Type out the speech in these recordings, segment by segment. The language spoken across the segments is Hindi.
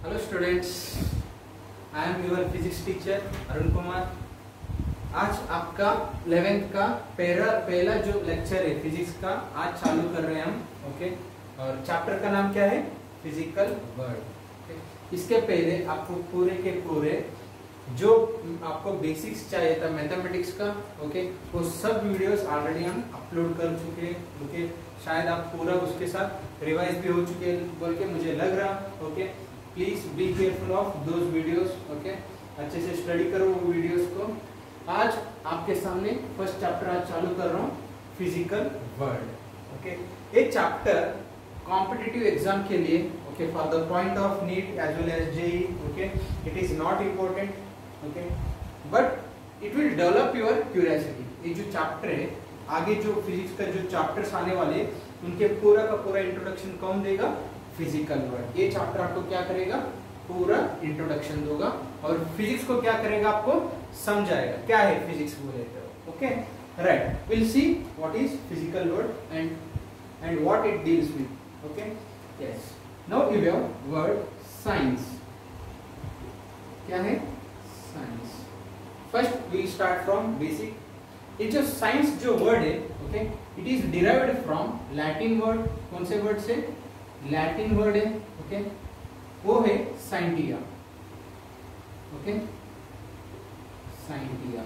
Hello students, I am your physics teacher Arun Kumar. आज आपका 11th का पहला जो लेक्चर है फिजिक्स का आज चालू कर रहे हैं हम। ओके, और चैप्टर का नाम क्या है? Physical world. इसके पहले आपको पूरे के पूरे जो आपको बेसिक्स चाहिए था मैथमेटिक्स का, ओके, वो सब वीडियोस ऑलरेडी हम अपलोड कर चुके हैं। ओके, शायद आप पूरा उसके साथ रिवाइज भी हो चुके हैं बोल के मुझे लग रहा। Okay, please be careful of those videos. Okay, अच्छे से स्टडी करो वो वीडियोस को। आज आपके सामने फर्स्ट चैप्टर आज चालू कर रहा हूँ, फिजिकल वर्ल्ड। ओके, ये चैप्टर कॉम्पिटिटिव एग्जाम के लिए, okay, for the point of NEET as well as JEE, okay, it is not important, okay, but it will develop your curiosity. ये जो चैप्टर है, आगे जो फिजिक्स का जो चैप्टर्स आने वाले उनके पूरा का पूरा इंट्रोडक्शन कौन देगा? Physical world. ये चैप्टर आपको क्या करेगा? पूरा इंट्रोडक्शन दोगा और फिजिक्स को क्या करेगा? आपको समझाएगा क्या है फिजिक्स बोले तो। Okay, right, will see what is physical world and what it deals with. Okay, yes, now you have word science. क्या है? Science. First we start from basic. ये जो साइंस जो वर्ड है, okay, it is derived from Latin word. कौन से वर्ड से? लैटिन वर्ड है, ओके, वो है साइंटिया। Okay, scientia.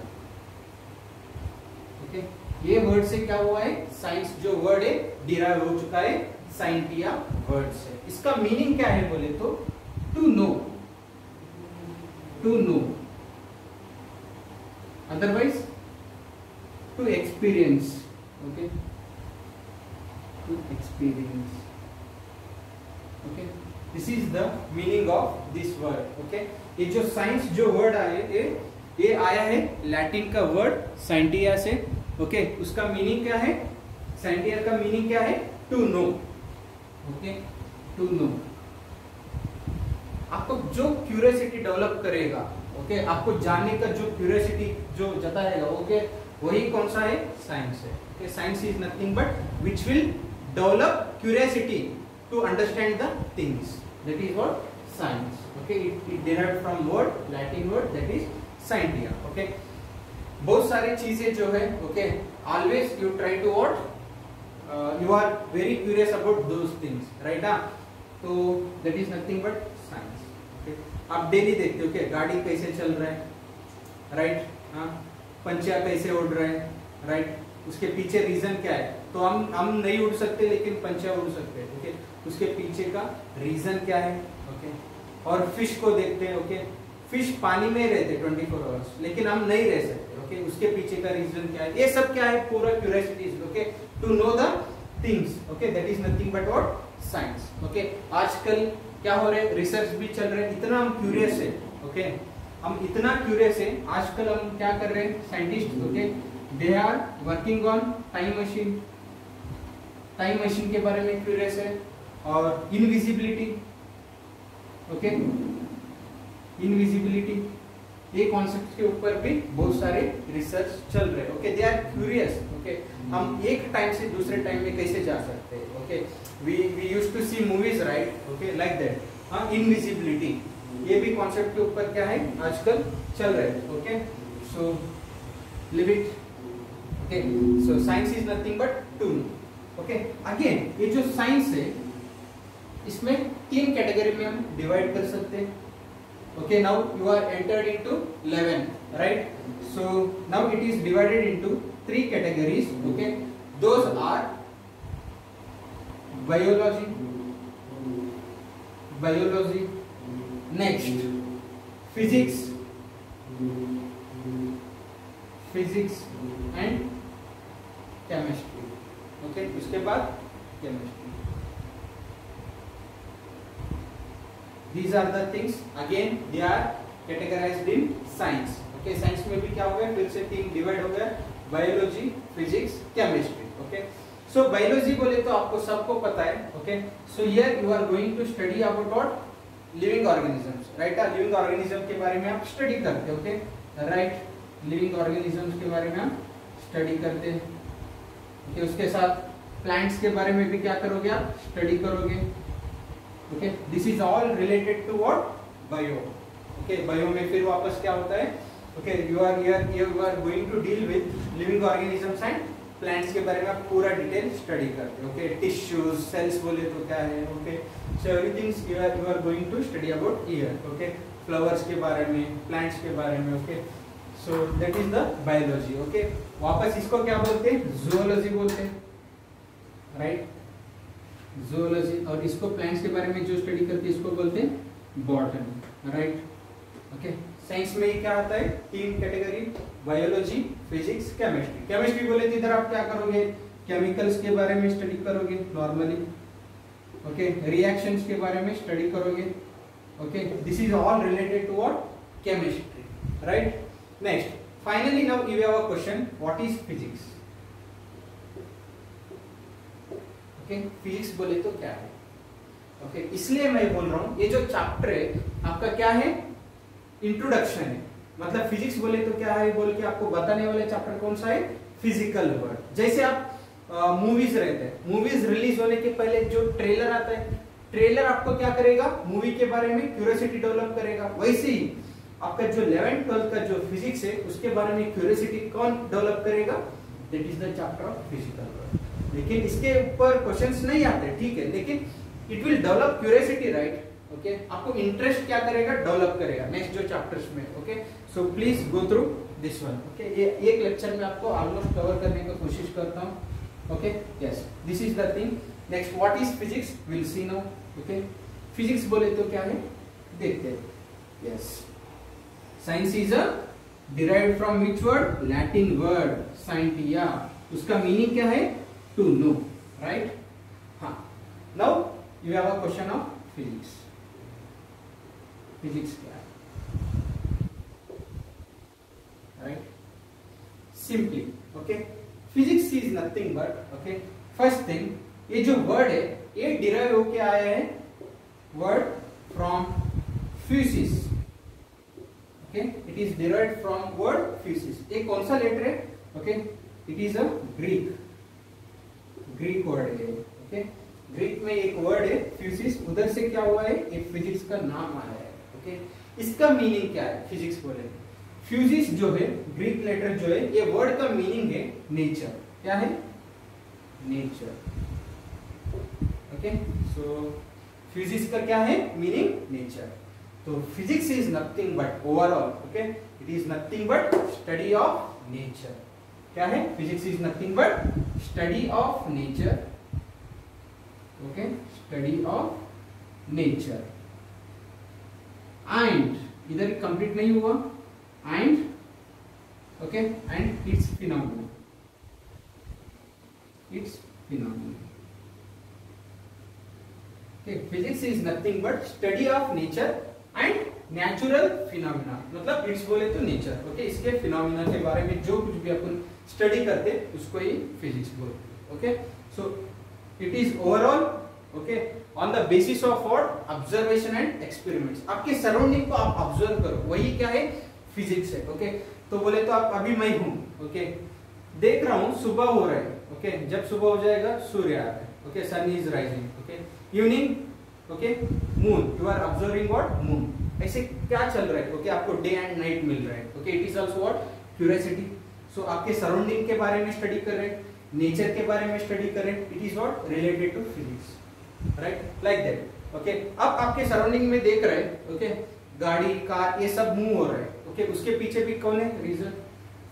ओके, ये वर्ड से क्या हुआ है? साइंस जो वर्ड है डिराइव हो चुका है साइंटिया वर्ड से। इसका मीनिंग क्या है बोले तो to know, to know, otherwise to experience. Okay, to experience. Okay, this is the meaning of this word. Okay, ये जो साइंस जो वर्ड आए ये आया है लैटिन का वर्ड साइंटिया से। ओके, उसका मीनिंग क्या है? साइंटिया का मीनिंग क्या है? To know. Okay, to know. आपको जो क्यूरियोसिटी डेवलप करेगा, ओके, आपको जानने का जो क्यूरियोसिटी जो जताएगा, ओके, वही कौन सा है? साइंस है। Okay, science is nothing but which will develop curiosity to understand the things. That is what science. Okay, it derived from word, Latin word, that is scientia. Okay, बहुत सारी चीजें जो है, okay, always you try to what, you are very curious about those things, right? तो that is nothing but science. Okay, आप डेली देखते हो कि गाड़ी कैसे चल रहा है, राइट? हाँ, पंछियाँ कैसे उड़ रहे हैं, राइट? उसके पीछे रीजन क्या है? तो हम नहीं उड़ सकते लेकिन पंछियाँ उड़ सकते हैं। ओके, उसके पीछे का रीजन क्या है? ओके, और फिश को देखते हैं। ओके, फिश पानी में रहते 24 आवर्स लेकिन हम नहीं रह सकते। ओके, उसके पीछे का रीजन क्या है? ये सब क्या है? पूरा curiosity. Okay, to know the things. Okay, that is nothing but what? Science. Okay, आजकल क्या हो रहा है? रिसर्च भी चल रहा है, इतना हम क्यूरियस है। ओके, हम इतना क्यूरियस है, आजकल हम क्या कर रहे हैं? Scientist, okay, they are working on time machine. Time machine के बारे में क्यूरियस है और इनविजिबिलिटी। ओके, इनविजिबिलिटी, ये कॉन्सेप्ट के ऊपर भी बहुत सारे रिसर्च चल रहे हैं। Okay, they are curious. Okay, हम एक टाइम से दूसरे टाइम में कैसे जा सकते हैं? Okay, we used to see movies, right? Okay, like that. हाँ, इनविजिबिलिटी, ये भी कॉन्सेप्ट के ऊपर क्या है? आजकल चल रहे हैं। Okay, so leave it. Okay, so science is nothing but to know. Okay, again ये जो साइंस है इसमें 3 कैटेगरी में हम डिवाइड कर सकते हैं। Okay, now you are entered into 11, right? So now it is divided into 3 categories. Okay, those are biology, biology, next physics, physics and chemistry. Okay, उसके बाद chemistry. These are the things, again they are categorized in science. Okay, science में भी क्या हो गया? फिर से 3 डिवाइड हो गया, biology, physics, chemistry. Okay, so biology बोले तो आपको सबको पता है। Okay, so here you are going to study about what? Living organisms, right? Living organism के बारे में आप स्टडी करते हैं। ओके, राइट, लिविंग ऑर्गेनिजम्स के बारे में आप स्टडी करते हैं। ओके, उसके साथ प्लांट्स के बारे में भी क्या करोगे? आप स्टडी करोगे। Okay this is all related to what bio okay bio में फिर वापस क्या होता है okay you are going to deal with living organisms and plants के बारे में आप पूरा डिटेल स्टडी करते हो ओके टिश्यूज सेल्स बोले तो क्या है okay so everything you are going to study about here okay flowers के बारे में प्लांट्स के बारे में okay so that is the biology okay वापस इसको क्या बोलते हैं जूलॉजी बोलते हैं राइट जूलॉजी और इसको प्लांट्स के बारे में जो स्टडी करते हैं इसको बोलते हैं बॉटनी राइट ओके साइंस में क्या आता है तीन category biology physics chemistry chemistry बोले तो इधर आप क्या करोगे केमिकल्स के बारे में स्टडी करोगे नॉर्मली ओके रिएक्शंस के बारे में स्टडी करोगे okay this is all related to what chemistry right next finally now you have a question what is physics okay physics बोले तो क्या है ओके इसलिए मैं बोल रहा हूं ये जो चैप्टर है आपका क्या है इंट्रोडक्शन है मतलब फिजिक्स बोले तो क्या है बोल के आपको बताने वाले चैप्टर कौन सा है फिजिकल वर्ल्ड जैसे आप मूवीज रहते हैं मूवीज रिलीज होने के पहले जो ट्रेलर आता है ट्रेलर आपको क्या करेगा मूवी के बारे में क्यूरियोसिटी डेवलप करेगा वैसे ही आपका जो 11th 12th का जो फिजिक्स है उसके बारे में क्यूरियोसिटी कौन डेवलप करेगा that is the chapter of physical world लेकिन इसके ऊपर क्वेश्चंस नहीं आते ठीक है लेकिन it will develop curiosity right okay आपको इंटरेस्ट क्या करेगा डेवलप करेगा नेक्स्ट जो चैप्टर्स में okay so please go through this one okay ये एक लेक्चर में आपको ऑलमोस्ट कवर करने की कोशिश करता हूं okay yes this is the thing next what is physics will see now okay physics बोले तो क्या है देखते हैं yes science is a derived from which word Latin word scientia उसका मीनिंग क्या है टू नो राइट हां now you have a question of physics physics क्या है right simply okay physics is nothing but okay first thing ये जो वर्ड है ये डिराइव होके आया है word from physis okay it is derived from word physis ये कौन सा लेटर है okay it is a Greek word है ओके ग्रीक में एक वर्ड है फ्यूसिस उधर से क्या हुआ है एक फिजिक्स का नाम आया है ओके इसका मीनिंग क्या है फिजिक्स बोले फ्यूसिस जो है ग्रीक लेटर जो है ये वर्ड का मीनिंग है नेचर क्या है नेचर ओके सो फिजिक्स का क्या है मीनिंग नेचर तो physics is nothing but overall okay it is nothing but study of nature क्या है physics is nothing but study of nature okay study of nature and इधर कंप्लीट नहीं हुआ and okay and it's phenomena okay physics is nothing but study of nature and natural phenomena मतलब इट्स बोले तो नेचर ओके इसके फिनोमेना के बारे में जो कुछ भी अपन स्टडी करते उसको ही फिजिक्स बोलते okay so it is overall okay on the basis of what observation and experiments आपके सराउंडिंग को आप ऑब्जर्व करो वही क्या है फिजिक्स है ओके तो बोले तो आप अभी मैं हूं ओके देख रहा हूं सुबह हो रहा है ओके जब सुबह हो जाएगा सूर्य आ रहा है okay sun is rising okay evening okay moon you are observing what moon ऐसे क्या चल रहा है ओके आपको डे एंड नाइट मिल रहा है okay it is also what curiosity so आपके सराउंडिंग के बारे में स्टडी कर रहे हैं नेचर के बारे में स्टडी कर रहे हैं it is what related to physics right like that okay अब आपके सराउंडिंग में देख रहे हैं ओके गाड़ी कार ये सब मूव हो रहा है ओके उसके पीछे भी कौन है रीजन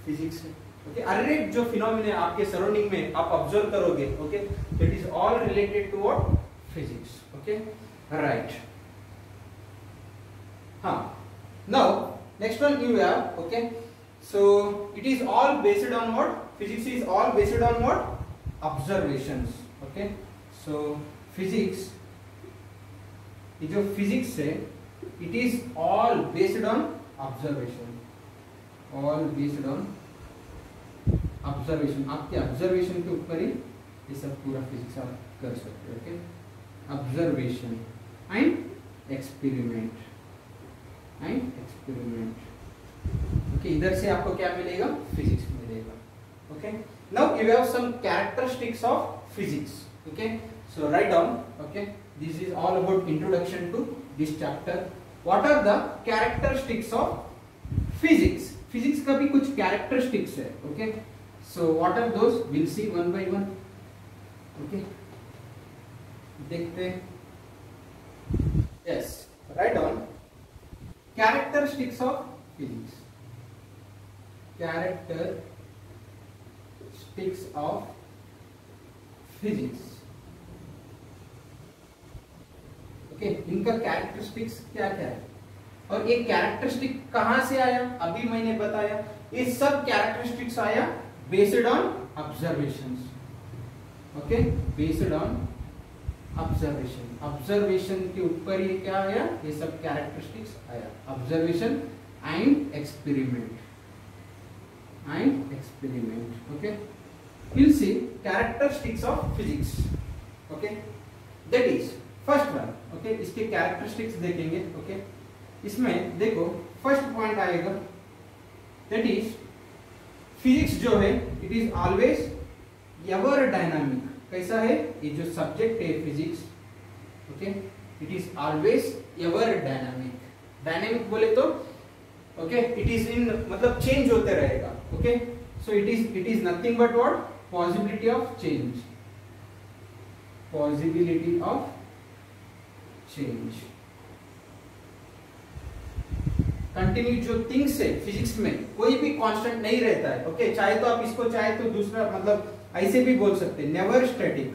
फिजिक्स है ओके अरे जो फिनोमेना आपके सराउंडिंग में आप ऑब्जर्व करोगे okay it is all related to what physics okay right हाँ now next one you have okay so it is all based on what physics is all based on what observations okay so physics ये जो physics है it is all based on observation all based on observation आपके observation के ऊपर ही ये सब पूरा physics आप कर सकते हो okay observation and experiment okay इधर से आपको क्या मिलेगा फिजिक्स मिलेगा okay now you have some characteristics of physics okay so write down okay This is all about introduction to this chapter. What are the characteristics of physics? Physics का भी कुछ characteristics है. Okay. So what are those? We'll see one by one. Okay. देखते हैं. Yes. Write on. Characteristics of physics. Characteristics of physics. Okay, इनका कैरेक्टरिस्टिक्स क्या क्या है और ये कैरेक्टरिस्टिक कहां से आया, अभी मैंने बताया. ये सब कैरेक्टरिस्टिक्स आया based on observations. Okay, based on observation. Observation के ऊपर ये क्या आया, ये सब कैरेक्टरिस्टिक्स आया. Observation and experiment. Okay, we'll see characteristics of physics. Okay, that is first one. Okay, इसके characteristics देखेंगे. Okay, इसमें देखो फर्स्ट पॉइंट आएगा, that is physics जो है it is always ever dynamic. कैसा है, ये जो सब्जेक्ट है physics, okay, it is always ever dynamic. Dynamic बोले तो ओके, इट इज इन मतलब चेंज होते रहेगा. Okay, so it is nothing but what, possibility of change. Possibility of change. Continue जो थिंग्स है फिजिक्स में, कोई भी कांस्टेंट नहीं रहता है. ओके, चाहे तो आप इसको चाहे तो दूसरा मतलब ऐसे भी बोल सकते हैं, नेवर स्टैटिक.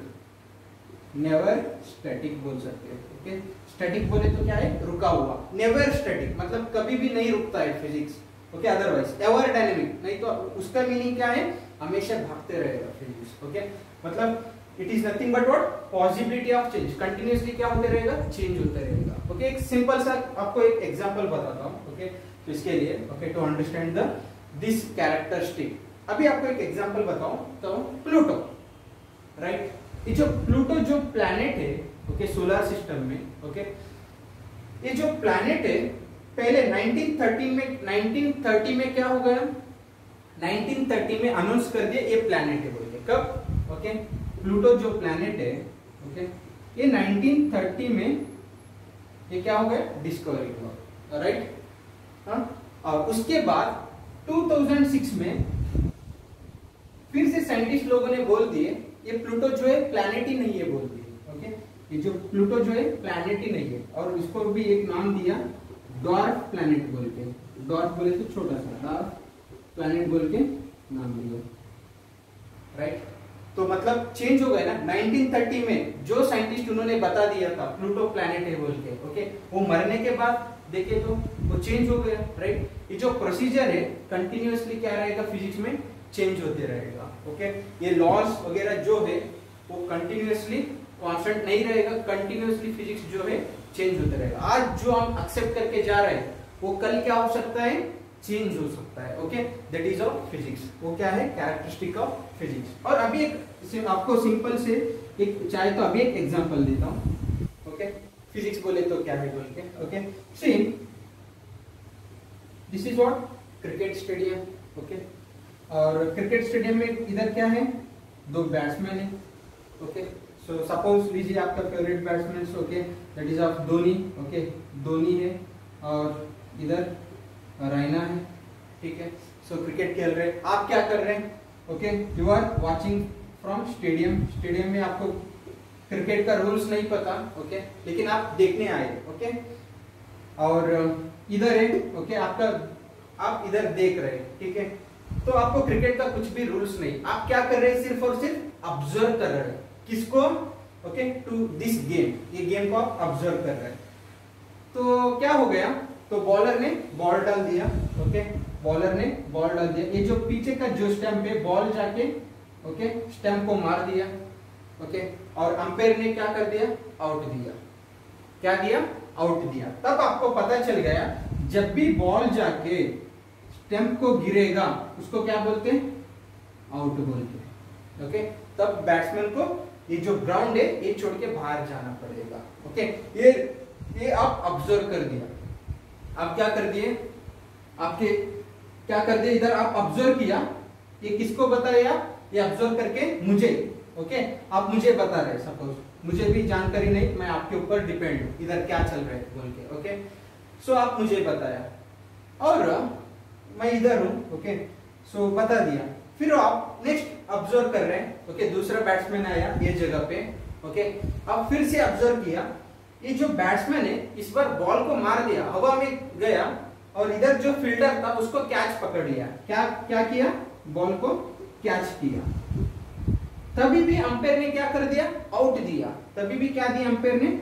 नेवर स्टैटिक बोल सकते हैं. ओके, स्टैटिक बोले तो क्या है, रुका हुआ. नेवर स्टैटिक मतलब कभी भी नहीं रुकता है physics. Okay, otherwise ever dynamic नहीं तो उसका मीनिंग क्या है, हमेशा भागते रहेगा फिजिक्स. ओके, मतलब it is nothing but what, possibility of change. Continuously क्या होते रहेगा, चेंज होते रहेगा. ओके, एक सिंपल सा आपको एक एग्जांपल बताता हूं. ओके, तो इसके लिए okay to understand the this characteristic, अभी आपको एक एग्जांपल बताऊं तो प्लूटो. राइट, ये जो प्लूटो जो प्लैनेट है ओके सोलर सिस्टम में, ओके, ये जो प्लैनेट है पहले 1930 में क्या हो गया, 1930 में अनाउंस कर दिया ये प्लैनेट है बोल के. कब, ओके, प्लूटो जो प्लैनेट है ओके, ये 1930 में ये क्या हो गया, डिस्कवरी हुआ. राइट, हाँ, और उसके बाद 2006 में फिर से साइंटिस्ट लोगों ने बोल दिए ये प्लूटो जो है प्लैनेट ही नहीं है बोल दिए. ओके, ये जो प्लूटो जो है प्लैनेट ही नहीं है, और इसको भी एक नाम दिया डॉर्फ प्लैनेट बोल के. डॉर्फ बोले तो छोटा सा, डॉर्फ प्लैनेट बोल के नाम दिया. राइट, तो मतलब चेंज हो गया ना. 1930 में जो साइंटिस्ट उन्होंने बता दिया था प्लूटो प्लैनेट है बोल के, ओके, वो मरने के बाद देखे तो वो चेंज हो गया. राइट, ये जो प्रोसीजर है कंटिन्यूअसली क्या रहेगा फिजिक्स में, चेंज होते रहेगा. ओके, ये लॉज वगैरह जो है वो कंटिन्यूअसली कांस्टेंट नहीं रहेगा. कंटिन्यूअसली फिजिक्स जो है चेंज होते रहेगा. आज जो हम एक्सेप्ट करके जा रहे हैं वो कल क्या हो सकता है, चेंज हो सकता है. Okay, that is of physics. वो क्या है, कैरेक्टरिस्टिक ऑफ फिजिक्स. और अभी एक आपको सिंपल से एक चाहे तो अभी एक एग्जांपल देता हूं. ओके, फिजिक्स बोले तो क्या है बोल के. Okay, see this is what, cricket stadium. Okay, और क्रिकेट स्टेडियम में इधर क्या है, दो बैट्समैन है. ओके, सो सपोज लीजिए आपका favourite batsman okay that is of Dhoni. Okay, Dhoni है और इधर रैना है. ठीक है, सो क्रिकेट खेल रहे हैं, आप क्या कर रहे हैं, okay, you are watching from stadium. Stadium में आपको क्रिकेट का रूल्स नहीं पता. ओके, लेकिन आप देखने आए. ओके, और इधर है ओके, आपका आप इधर देख रहे हैं. ठीक है, तो आपको क्रिकेट का कुछ भी रूल्स नहीं, आप क्या कर रहे हैं, सिर्फ और सिर्फ ऑब्जर्व कर रहे हैं. किसको, ओके, टू दिस गेम, ये गेम को आप ऑब्जर्व कर रहे हैं. तो क्या हो गया, तो बॉलर ने बॉल डाल दिया. ओके, बॉलर ने बॉल डाल दिया, ये जो पीछे का जो स्टंप है बॉल जाके ओके स्टंप को मार दिया. ओके, और अंपायर ने क्या कर दिया, आउट दिया. क्या दिया, आउट दिया. तब आपको पता चल गया जब भी बॉल जाके स्टंप को गिरेगा उसको क्या बोलते हैं, आउट बोलते हैं. ओके, तब बैट्समैन को ये जो ग्राउंड है ये छोड़ के बाहर जाना पड़ेगा. ओके, ये आप ऑब्जर्व कर दिया. आप क्या कर दिए, आपके क्या कर दिए, इधर आप ऑब्जर्व किया. ये किसको बताया, ये ऑब्जर्व करके मुझे, ओके, आप मुझे बता रहे, सपोज मुझे भी जानकारी नहीं, मैं आपके ऊपर डिपेंड हूँ इधर क्या चल रहा है बोल के। ओके, सो आप मुझे बताया और मैं इधर हूँ। ओके, सो बता दिया। फिर आप नेक्स्ट ऑब्जर्व कर रहे हैं। ओके, दूसरा बैट्समैन आया ये जगह पे। ओके, अब फिर से ऑब्जर्व किया, ये जो बैट्समैन है इस बार बॉल को मार दिया, हवा में गया और इधर जो फील्डर था उसको कैच पकड़ लिया। क्या किया, बॉल को कैच किया। तभी भी अंपायर ने क्या कर दिया, आउट दिया। तभी भी क्या दिया अंपायर ने,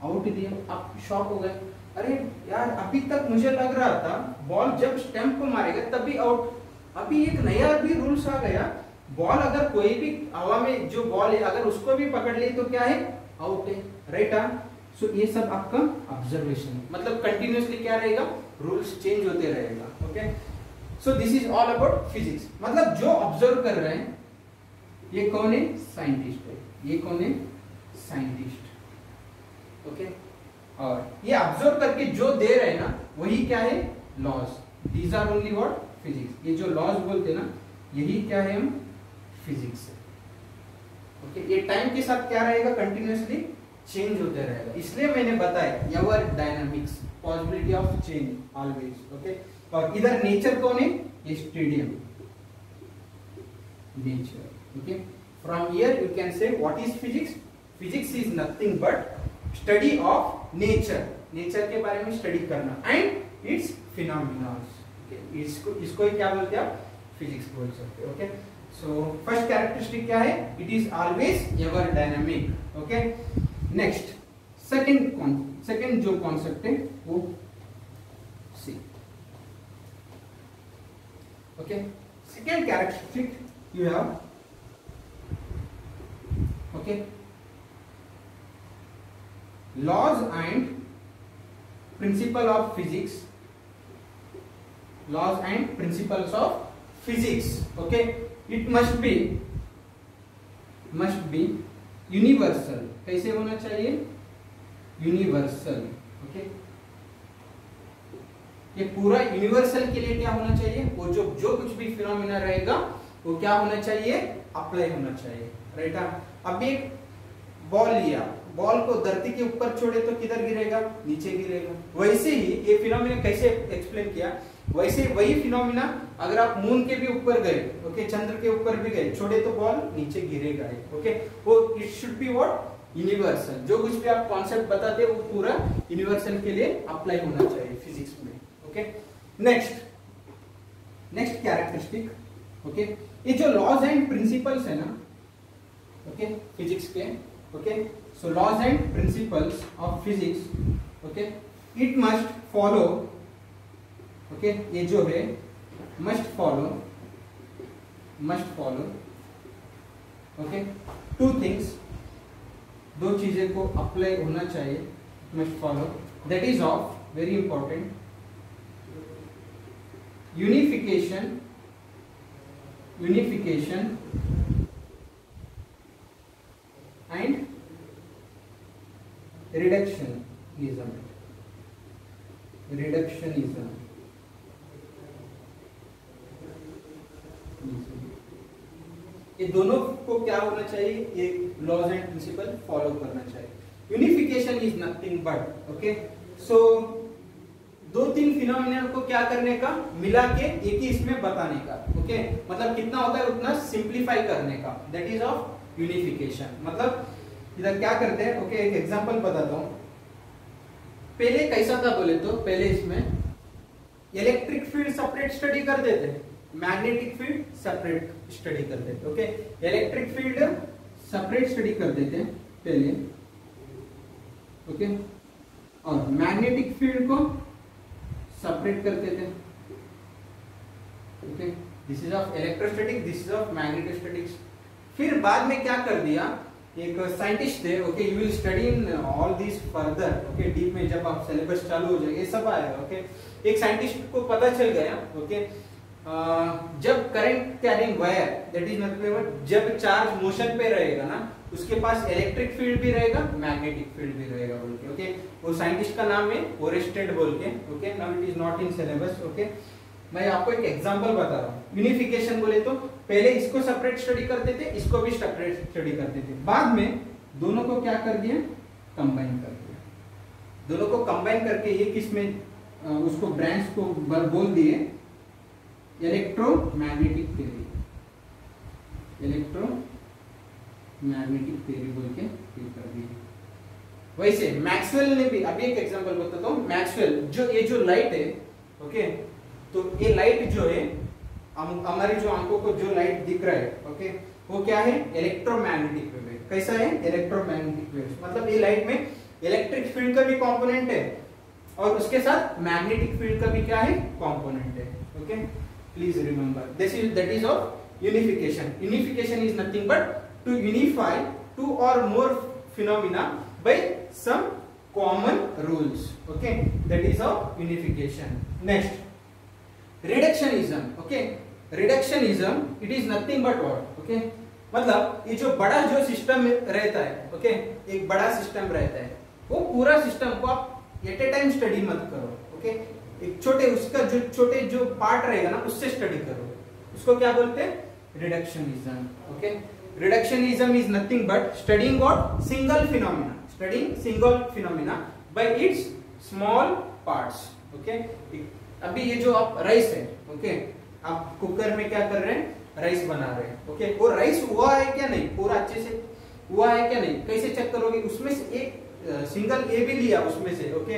आउट दिया। आप शॉक हो गए, अरे यार अभी तक मुझे लग रहा था बॉल जब स्टंप को मारेगा तभी आउट, अभी एक नया भी रूल्स आ गया, बॉल अगर कोई भी हवा में जो बॉल है अगर उसको भी पकड़ ली तो क्या है, आउट है। राइट। सो ये सब आपका ऑब्जर्वेशन, मतलब कंटिन्यूअसली क्या रहेगा, रूल्स चेंज होते रहेगा। Okay, so this is all about physics. मतलब जो ऑब्जर्व कर रहे हैं ये कौन है, साइंटिस्ट है। ये कौन है, साइंटिस्ट। ओके, और ये ऑब्जर्व करके जो दे रहे हैं ना वही क्या है, laws. These are only what, physics. ये जो लॉज बोलते हैं ना यही क्या है, हम फिजिक्स है। ओके, ये टाइम के साथ क्या रहेगा, कंटिन्यूअसली चेंज होते रहेगा। इसलिए मैंने बताया ever dynamics, possibility of change always. Okay, और इधर नेचर कौन है, ये stadium, nature. Okay, from here you can say what is physics. Physics is nothing but study of nature, nature के बारे में स्टडी करना एंड इट्स फिनोमेना। इसको ही क्या बोलते हैं आप, फिजिक्स बोल सकते हो। ओके, सो फर्स्ट कैरेक्टरिस्टिक क्या है, it is always ever dynamic. Okay, next second जो कॉन्सेप्ट है वो सी। Okay, second characteristic you have, okay, laws and principle of physics, laws and principles of physics. Okay, it must be universal. कैसे होना चाहिए, यूनिवर्सल। ओके, ये पूरा यूनिवर्सल के लिए क्या होना चाहिए, वो जो कुछ भी फिनोमेना रहेगा वो क्या होना चाहिए, अप्लाई होना चाहिए। राइट। अब एक बॉल लिया, बॉल को धरती के ऊपर छोड़े तो किधर गिरेगा, नीचे गिरेगा। वैसे ही ये फिनोमेना कैसे एक्सप्लेन किया, वैसे वही फिनोमेना अगर आप मून के भी ऊपर गए, ओके, चंद्र के ऊपर भी गए, छोड़े तो बॉल नीचे गिरेगा। ओके, वो it should be what, universal. जो कुछ भी आप कॉन्सेप्ट बताते हैं वो पूरा यूनिवर्सल के लिए अप्लाई होना चाहिए फिजिक्स में। Okay, next characteristic. ओके, ये जो लॉज एंड प्रिंसिपल्स है ना, ओके, फिजिक्स के, okay, so laws and principles of physics, okay, it must follow, okay, ये जो है must follow, okay, two things, दो चीजें को अप्लाई होना चाहिए, must follow, that is of very important, unification and reductionism। ये दोनों को क्या होना चाहिए, ये लॉज एंड प्रिंसिपल फॉलो करना चाहिए। Unification is nothing but, okay, so दो तीन फिनोमेना को क्या करने का, मिला के एक ही इसमें बताने का। ओके, मतलब कितना होता है उतना सिंप्लीफाई करने का, दैट इज ऑफ यूनिफिकेशन। मतलब इधर क्या करते हैं, ओके, एक एग्जांपल बताता हूं। पहले कैसा था बोले तो, पहले इसमें इलेक्ट्रिक फील्ड सेपरेट स्टडी कर देते, मैग्नेटिक फील्ड सेपरेट स्टडी कर देते। Okay, electric field separate study कर देते पहले, ओके, और मैग्नेटिक फील्ड को सेपरेट करते थे। Okay, this is of electrostatic, this is of magnetostatics. फिर बाद में क्या कर दिया, एक साइंटिस्ट थे, okay, you will study in all this further, okay, deep में जब आप सिलेबस चालू हो जाएगा ये सब आएगा। ओके, एक साइंटिस्ट को पता चल गया, ओके, जब current carrying wire, that is nothing, जब चार्ज मोशन पे रहेगा ना उसके पास इलेक्ट्रिक फील्ड भी रहेगा, मैग्नेटिक फील्ड भी रहेगा बोल के। ओके, वो साइंटिस्ट का नाम है ओरेस्टेड बोल के। Okay, now it is not in syllabus. Okay, मैं आपको एक एग्जांपल बता रहा हूँ। यूनिफिकेशन बोले तो पहले इसको सेपरेट स्टडी करते थे, इसको भी सेपरेट स्टडी करते थे, बाद में दोनों को क्या कर दिया, कंबाइन कर दिया। दोनों को कंबाइन करके ये किस में उसको ब्रांच को बोल दिए इलेक्ट्रोमैग्नेटिक थ्योरी, इलेक्ट्रोमैग्नेटिक थ्योरी बोल के फिल कर दिए। वैसे मैक्सवेल ने भी, अभी एक एग्जांपल बताता हूँ। मैक्सवेल जो ये जो लाइट है, ओके, तो ये लाइट जो है हमारी जो आंखों को जो लाइट दिख रहा है, ओके, वो क्या है, इलेक्ट्रोमैग्नेटिक वेव है। कैसा है, इलेक्ट्रोमैग्नेटिक वेव, मतलब ये लाइट में इलेक्ट्रिक फील्ड का भी कंपोनेंट है और उसके साथ मैग्नेटिक फील्ड का भी क्या है, कंपोनेंट है। Okay, please remember this is that is of unification. Unification is nothing but to unify two और more phenomena by some common rules. Okay, that is of unification. Next, reductionism. Okay, reductionism it is nothing but what? Okay, मतलब ये जो बड़ा जो सिस्टम रहता है, ओके, एक बड़ा सिस्टम रहता है, वो पूरा सिस्टम को आप एट ए टाइम स्टडी मत करो। ओके, एक छोटे उसका जो छोटे जो पार्ट रहेगा ना, उससे स्टडी करो। उसको क्या बोलते हैं, reductionism. Okay, reductionism is nothing but studying what, single phenomena, studying single phenomena by its small parts. Okay, अभी ये जो आप राइस है, ओके, आप कुकर में क्या कर रहे हैं, राइस बना रहे हैं। ओके, वो राइस हुआ है क्या नहीं, पूरा अच्छे से हुआ है क्या नहीं, कैसे चेक करोगे, उसमें से एक सिंगल ए भी लिया उसमें से, ओके,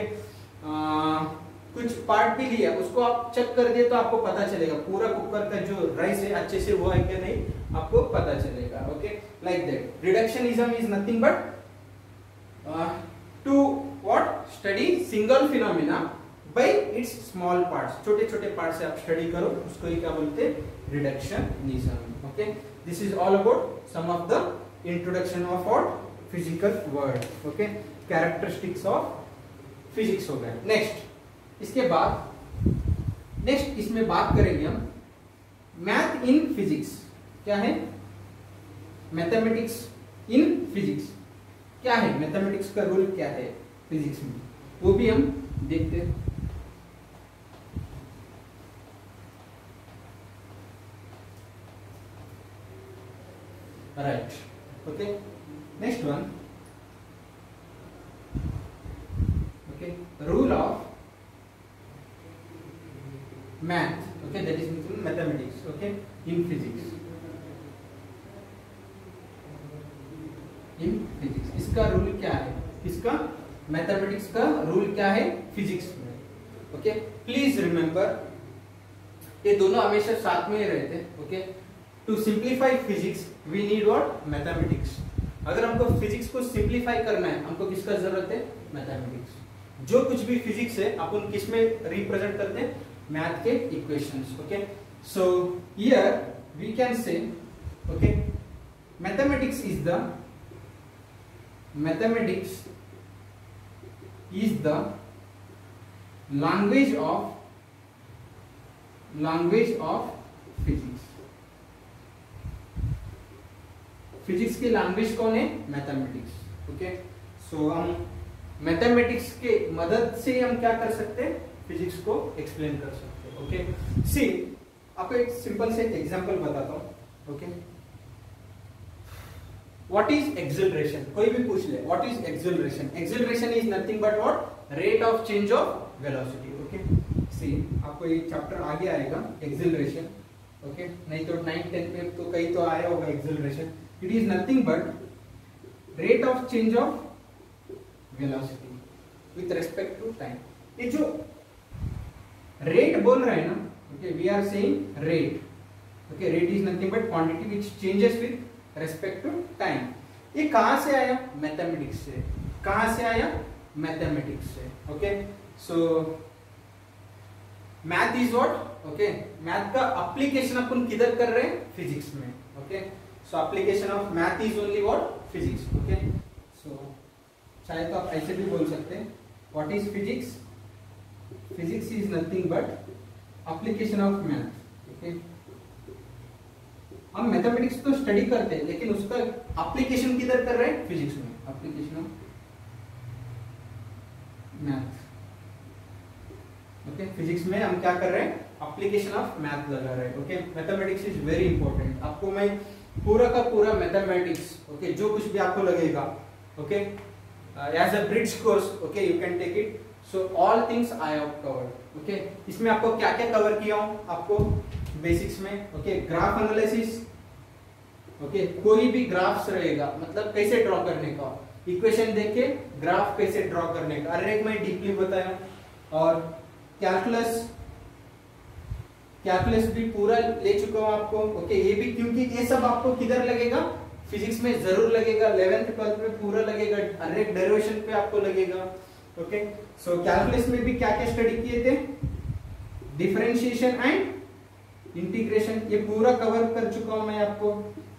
कुछ पार्ट भी लिया, उसको आप चेक कर दिए तो आपको पता चलेगा पूरा कुकर का जो राइस है अच्छे से हुआ है क्या नहीं, आपको पता चलेगा। Okay, like that reductionism is nothing but to what, study single phenomena by its small parts, छोटे छोटे पार्ट से आप स्टडी करो, उसको ही क्या बोलते हैं, reductionism. Okay, this is all about some of the introduction of what, physical world. Okay, characteristics of physics हो गए। नेक्स्ट, इसके बाद नेक्स्ट इसमें बात करेंगे हम मैथ इन फिजिक्स। क्या है, मैथमेटिक्स इन फिजिक्स क्या है, मैथमेटिक्स का रोल क्या है फिजिक्स में, वो भी हम देखते हैं। Right, okay, next one, okay, rule of math, okay, that is mathematics, okay, in physics, in physics इसका रूल क्या है, इसका मैथमेटिक्स का रूल क्या है फिजिक्स में। ओके, प्लीज रिमेंबर ये दोनों हमेशा साथ में ही रहते हैं। Okay, to simplify physics we need what, mathematics. अगर हमको फिजिक्स को सिंप्लीफाई करना है, हमको किसका जरूरत है, मैथमेटिक्स। जो कुछ भी फिजिक्स है अपन किस में रिप्रेजेंट करते हैं, मैथ के equations. Okay, so here we can say, okay, mathematics is the language of physics. Physics की लैंग्वेज कौन है, मैथमेटिक्स। ओके, सो हम मैथमेटिक्स के मदद से हम क्या कर सकते हैं, फिजिक्स को एक्सप्लेन कर सकते हैं। ओके, सी आपको एक सिंपल से एग्जांपल बताता हूं। ओके, व्हाट इज एक्सेलरेशन, कोई भी पूछ ले what is acceleration, acceleration is nothing but what, rate of change of velocity. Okay, see आपको ये चैप्टर आगे आएगा एक्सेलरेशन। ओके, नहीं तो 9th 10th में तो कहीं तो आया होगा acceleration. It is nothing but rate of change of velocity with respect to time. ये जो रेट बोल रहे हैं ना, okay, we are saying rate. Okay, rate is nothing but quantity which changes with respect to time. ये कहां से आया, मैथमेटिक्स से। कहां से आया, मैथमेटिक्स से। Okay, so math is what, okay, math का एप्लीकेशन अपन किधर कर रहे हैं, फिजिक्स में। Okay, so application of math is only what, physics. Okay, so चाहे तो आप ऐसे भी बोल सकते हैं, what is physics, physics is nothing but application of math. Okay, हम मैथमेटिक्स तो स्टडी करते हैं लेकिन उसका एप्लीकेशन किधर कर रहे हैं, फिजिक्स में, application of math. Okay, physics में हम क्या कर रहे हैं, एप्लीकेशन ऑफ मैथ लगा रहे हैं। Okay, mathematics is very important. आपको मैं पूरा का पूरा मैथमेटिक्स, ओके, जो कुछ भी आपको लगेगा okay, as a bridge course, okay, you can take it. So all things I have covered, okay. इसमें आपको क्या क्या कवर किया हूँ, आपको बेसिक्स में, okay, ग्राफ एनालिसिस, ओके, कोई भी ग्राफ्स रहेगा मतलब कैसे ड्रॉ करने का, इक्वेशन देके ग्राफ कैसे ड्रॉ करने का, अरे मैं डीपली बताया, और कैलकुलस भी पूरा ले चुका हूं आपको, ओके। ये भी क्योंकि ये सब आपको किधर लगेगा, फिजिक्स में जरूर लगेगा, 11th 12th में पूरा लगेगा, हर एक डेरिवेशन पे आपको लगेगा, ओके। सो कैलकुलस में भी क्या क्या स्टडी किए थे, डिफरेंशिएशन एंड इंटीग्रेशन, ये पूरा कवर कर चुका हूं मैं आपको।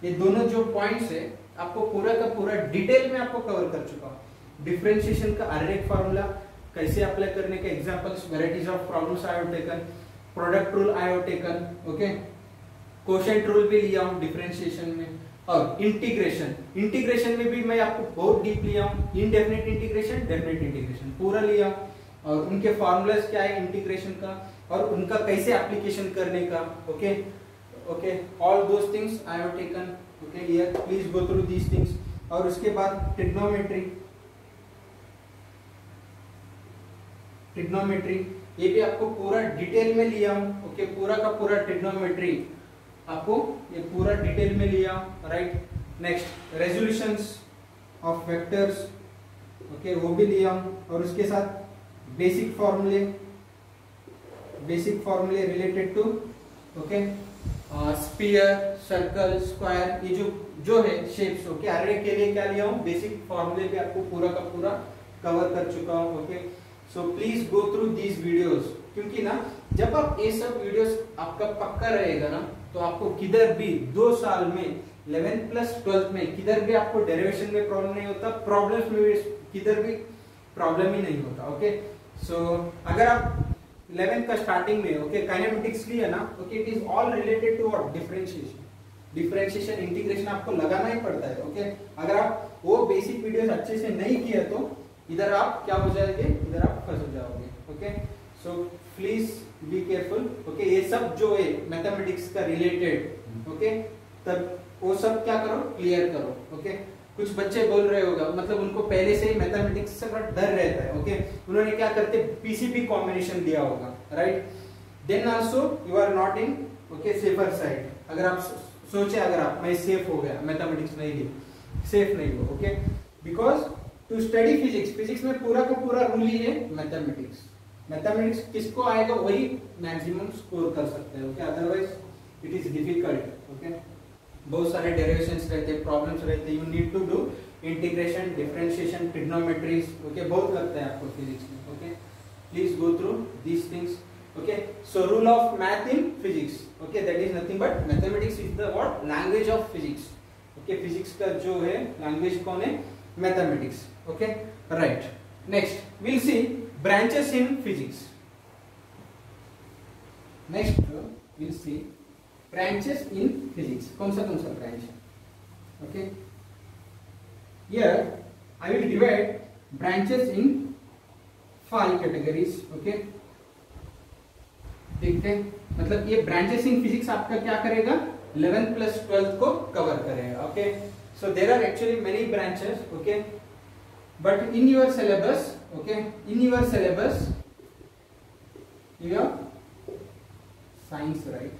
ये दोनों जो पॉइंट्स है आपको पूरा का पूरा डिटेल में आपको कवर कर चुका हूं। डिफरेंशिएशन का हर एक फार्मूला कैसे अप्लाई करने के examples, varieties of problems I have taken, product rule I have taken, okay, quotient rule भी लिया हूं डिफरेंशिएशन में, और इंटीग्रेशन में भी मैं आपको बहुत डीप लिया हूं, इनडेफिनिट इंटीग्रेशन, डेफिनिट इंटीग्रेशन पूरा लिया, और उनके फार्मूलाज क्या है इंटीग्रेशन का, और उनका कैसे एप्लीकेशन करने का, okay, okay, all those things I have taken, okay, here please go through these things। और उसके बाद ट्रिग्नोमेट्री ये भी आपको पूरा डिटेल में लिया हूं, ओके, पूरा का पूरा ट्रिग्नोमेट्री आपको ये पूरा डिटेल में लिया, right. Next resolutions of vectors, okay, वो भी लिया हूं, और उसके साथ बेसिक फॉर्मूले related to, okay, sphere, circle, square, ये जो है शेप्स, ओके, अरे के लिए क्या लिया हूं, बेसिक फॉर्मूले भी आपको पूरा का पूरा कवर कर चुका हूं, okay. So please go through these videos, क्योंकि ना जब आप ये सब वीडियोस आपका पक्का रहेगा ना, तो आपको किधर भी 2 साल में 11th प्लस 12th में किधर भी आपको डेरिवेशन में प्रॉब्लम नहीं होता, प्रॉब्लम्स में किधर भी प्रॉब्लम ही नहीं होता, ओके। सो अगर आप 11th का स्टार्टिंग में, ओके, काइनेमेटिक्स लिया ना, okay, it is all related to what, differentiation, integration आपको लगाना ही पड़ता है, ओके। अगर आप वो बेसिक वीडियोस अच्छे से नहीं किया तो इधर आप क्या हो जाएंगे, इधर आप फंस जाओगे, okay. So please be careful, okay. ये सब जो है मैथमेटिक्स का रिलेटेड, ओके, तब वो सब क्या करो, क्लियर करो, ओके। कुछ बच्चे बोल रहे होगा, मतलब उनको पहले से ही मैथमेटिक्स से डर रहता है, ओके, उन्होंने क्या करते पीसीबी कॉम्बिनेशन दिया होगा, right. Then also you are not in, okay, safer side. अगर आप सोचे, अगर आप मैं सेफ हो गया, मैथमेटिक्स नहीं ली, सेफ नहीं हो, okay, because to study physics में पूरा का पूरा रूल ही है मैथमेटिक्स किसको आएगा वही मैक्सिमम स्कोर कर सकते हैं, okay, otherwise it is difficult, okay. बहुत सारे डेरिवेशंस रहते हैं, प्रॉब्लम्स रहते हैं, you need to do integration, differentiation, trigonometries, okay, बहुत लगता है आपको फिजिक्स में, okay. Please go through these things, okay. So rule of math in physics, okay, that is nothing but mathematics is the what, language of physics, okay. Physics का जो है लैंग्वेज कौन है, mathematics, okay, right. Next will C branches in physics, next will see branches in physics, कौन सा branch, okay। Here I will divide branches in 5 categories, okay। देखते हैं, मतलब ये branches in physics आपका क्या करेगा, 11th plus 12th को कवर करेगा, okay। So there are actually many branches, okay, but in your syllabus, okay, you have science, right?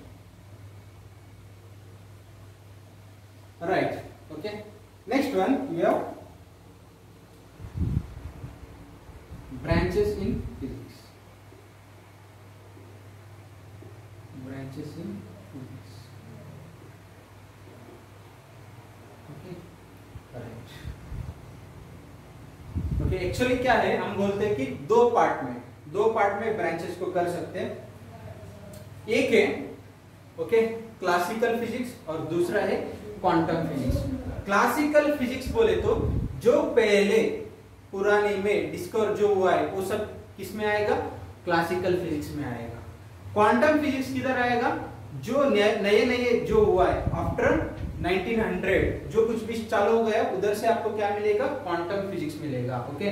Right, okay. Next one you have branches in physics, okay, right, okay। Actually क्या है, हम बोलते हैं कि दो पार्ट में ब्रांचेस को कर सकते हैं। एक है, ओके, क्लासिकल फिजिक्स, और दूसरा है क्वांटम फिजिक्स। क्लासिकल फिजिक्स बोले तो जो पहले पुराने में डिस्कवर जो हुआ है वो सब किस में आएगा, क्लासिकल फिजिक्स में आएगा। क्वांटम फिजिक्स किधर आएगा, जो नए जो हुआ है आफ्टर 1900, जो कुछ भी चालू हो गया उधर से आपको क्या मिलेगा, क्वांटम फिजिक्स मिलेगा, ओके।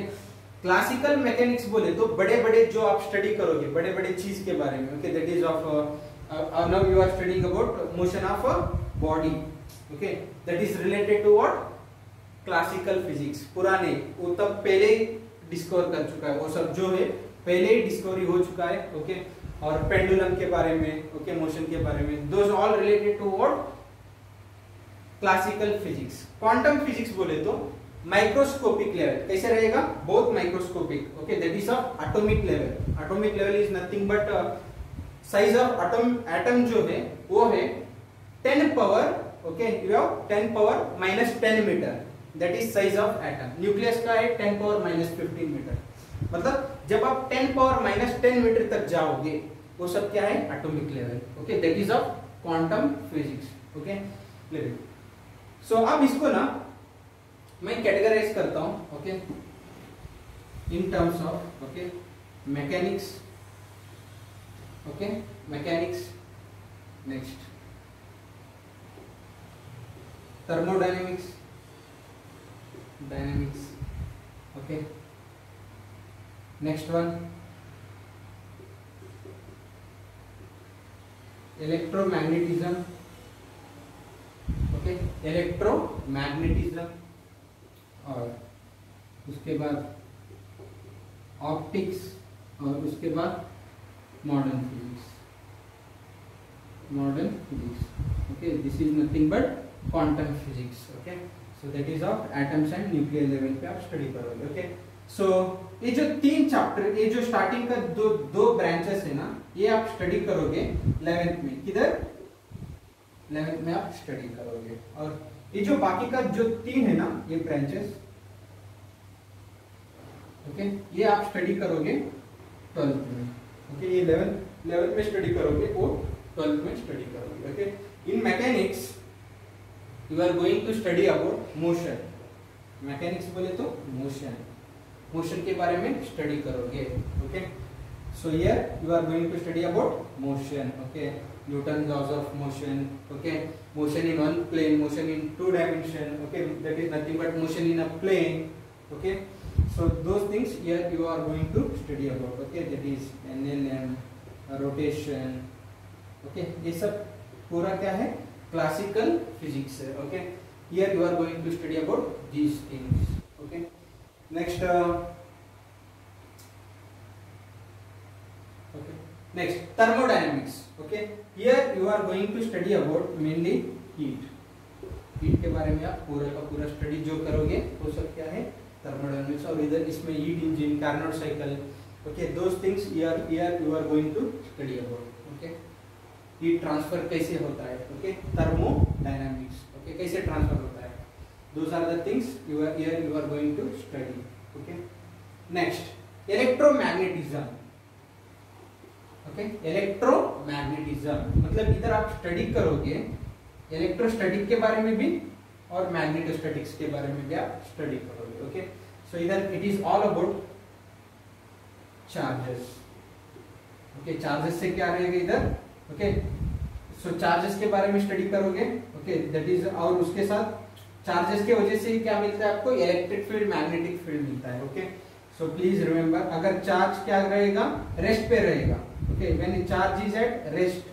क्लासिकल मैकेनिक्स बोले तो बड़े जो आप स्टडी करोगे बड़े चीज के बारे में, okay, that is of now you are studying about motion of a body, okay, that is related to what, classical physics, पुराने, वो तब पहले डिस्कवर कर चुका है, वो सब जो है पहले ही डिस्कवरी हो चुका है। ओके, और पेंडुलम के बारे में, ओके, मोशन के बारे में, those all related to what, classical physics. Quantum physics बोले तो माइक्रोस्कोपिक लेवल, कैसे रहेगा, बहुत microscopic, okay, that is of atomic level. Atomic level is nothing but size of atom जो है वो है 10 power, okay, you have 10 power minus 10 metre, that is size of atom. Nucleus का है 10 पावर माइनस 15 मीटर, मतलब जब आप 10 पावर माइनस 10 मीटर तक जाओगे वो सब क्या है, atomic level, okay, that is of quantum physics, okay, level. So अब इसको ना मैं कैटेगराइज करता हूं, okay, in terms of, okay, mechanics, okay, mechanics, next thermodynamics, dynamics, okay, next one electromagnetism, okay, electromagnetism, और उसके बाद ऑप्टिक्स, और उसके बाद modern physics, modern physics, okay, this is nothing but quantum physics, okay, so that is of atoms and nuclear level पे आप स्टडी करोगे, ओके। सो ये जो 3 चैप्टर, ये जो स्टार्टिंग का दो ब्रांचेस है ना, ये आप स्टडी करोगे 11th में, किधर 11th में आप स्टडी करोगे, और ये जो बाकी का जो 3 है ना, ये ब्रांचेस, ओके, ये आप स्टडी करोगे 12th में, ओके, ये 11th में स्टडी करोगे, वो 12th में स्टडी करोगे, okay. In mechanics you are going to study about motion, mechanics बोले तो मोशन, मोशन के बारे में स्टडी करोगे, okay. So here you are going to study about motion, okay, Newton laws of motion, okay, motion in one plane, motion in 2 dimension, okay, that is nothing but motion in a plane, okay. So those things here you are going to study about, okay, that is NLM, rotation, okay, ये सब पूरा क्या है, क्लासिकल फिजिक्स है, okay. Here you are going to study about these things, okay. Next, okay. Next, thermodynamics. Okay. Here you are going to study about mainly heat. Heat के बारे में आप पूरा का पूरा स्टडी जो करोगे वो सब क्या है, thermodynamics, और इधर इसमें heat engine, Carnot cycle, okay, those things here you are going to study about. Okay. Heat transfer कैसे होता है, okay, thermodynamics, okay, कैसे transfer होता है, those are the things you are going to study, okay. Next, electromagnetism, okay, electromagnetism मतलब इधर आप स्टडी करोगे इलेक्ट्रोस्टैटिक के बारे में भी और मैग्नेटोस्टैटिक्स के बारे में भी आप स्टडी करोगे, ओके। सो इधर it is all about charges, okay, charges से क्या रहेगा इधर, ओके, सो चार्जेस के बारे में स्टडी करोगे, ओके, दैट इज, और उसके साथ चार्जेस के वजह से क्या मिलता है आपको, इलेक्ट्रिक फील्ड, मैग्नेटिक फील्ड मिलता है, ओके। सो प्लीज रिमेंबर, अगर चार्ज क्या रहेगा, रेस्ट पे रहेगा, okay, when charge is at rest,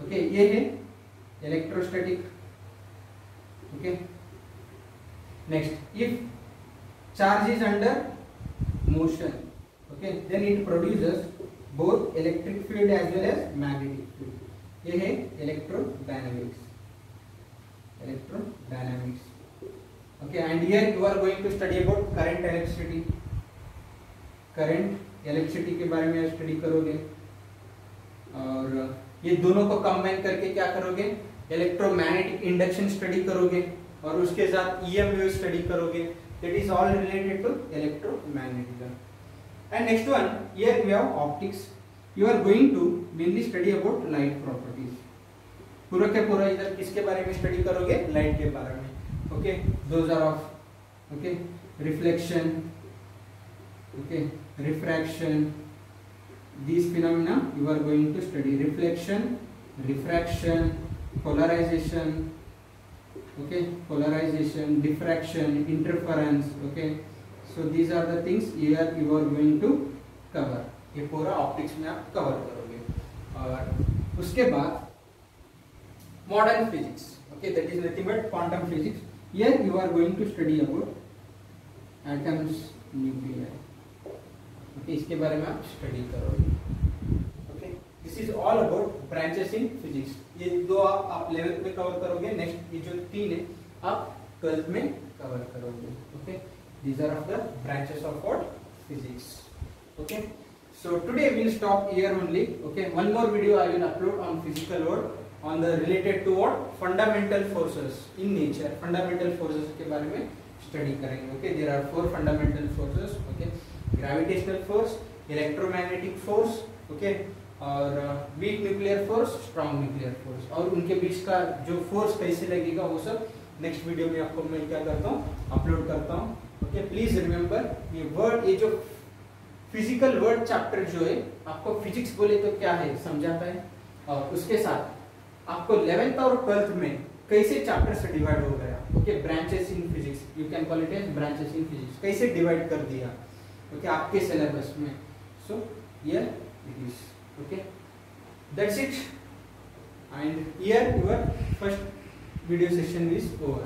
okay, ये है electrostatic, okay. Next, if charge is under motion, okay, then it produces both electric field as well as magnetic field, ये है electrodynamics, electrodynamics, okay, and here you are going to study about current electricity, current electricity के बारे में स्टडी करोगे, और ये दोनों को कंबाइन करके क्या करोगे, इलेक्ट्रोमैग्नेटिक इंडक्शन स्टडी करोगे, और उसके साथ EM वेव स्टडी करोगे, that is all related to electromagnetism. And next one, here we have optics. You are going to mainly study about light properties. पूरा के पूरा इधर किसके बारे में स्टडी करोगे, लाइट के बारे में, okay, those are of, okay, reflection, okay, refraction, these phenomena you are going to study, reflection, refraction, polarization, okay, polarization, diffraction, interference, okay, so these are the things here you are going to cover, ये पूरा ऑप्टिक्स में आप कवर करोगे। और उसके बाद modern physics, okay, that is nothing but quantum physics. here you are going to study about atoms, nuclei. Okay, इसके बारे में आप स्टडी करोगे. Okay, this is all about branches in physics. ये दो आप 11th में कवर करोगे. नेक्स्ट ये जो 3 है आप 12th में कवर करोगे. Okay, these are of the branches of what? Physics. Okay, so today we'll stop here only. Okay, one more video I will upload on physical world on the related to what? Fundamental forces in nature. Fundamental forces के बारे में स्टडी करेंगे. Okay, there are 4 fundamental forces. Okay, gravitational force, electromagnetic force, okay, और weak nuclear force, strong nuclear force. और उनके बीच का जो फोर्स कैसे लगेगा वो सब नेक्स्ट वीडियो में आपको मैं क्या करता हूँ, अपलोड करता हूँ. ओके, प्लीज रिमेम्बर ये वर्ड, ये जो फिजिकल वर्ड चैप्टर जो है आपको फिजिक्स बोले तो क्या है समझाता है, और उसके साथ आपको 11th और 12th में कैसे चैप्टर से डिवाइड हो गया. Okay, branches in physics, you can call it as branches in physics, कैसे डिवाइड कर दिया. ओके, आपके सिलेबस में. So here it is. Okay, that's it, and here your first video session is over.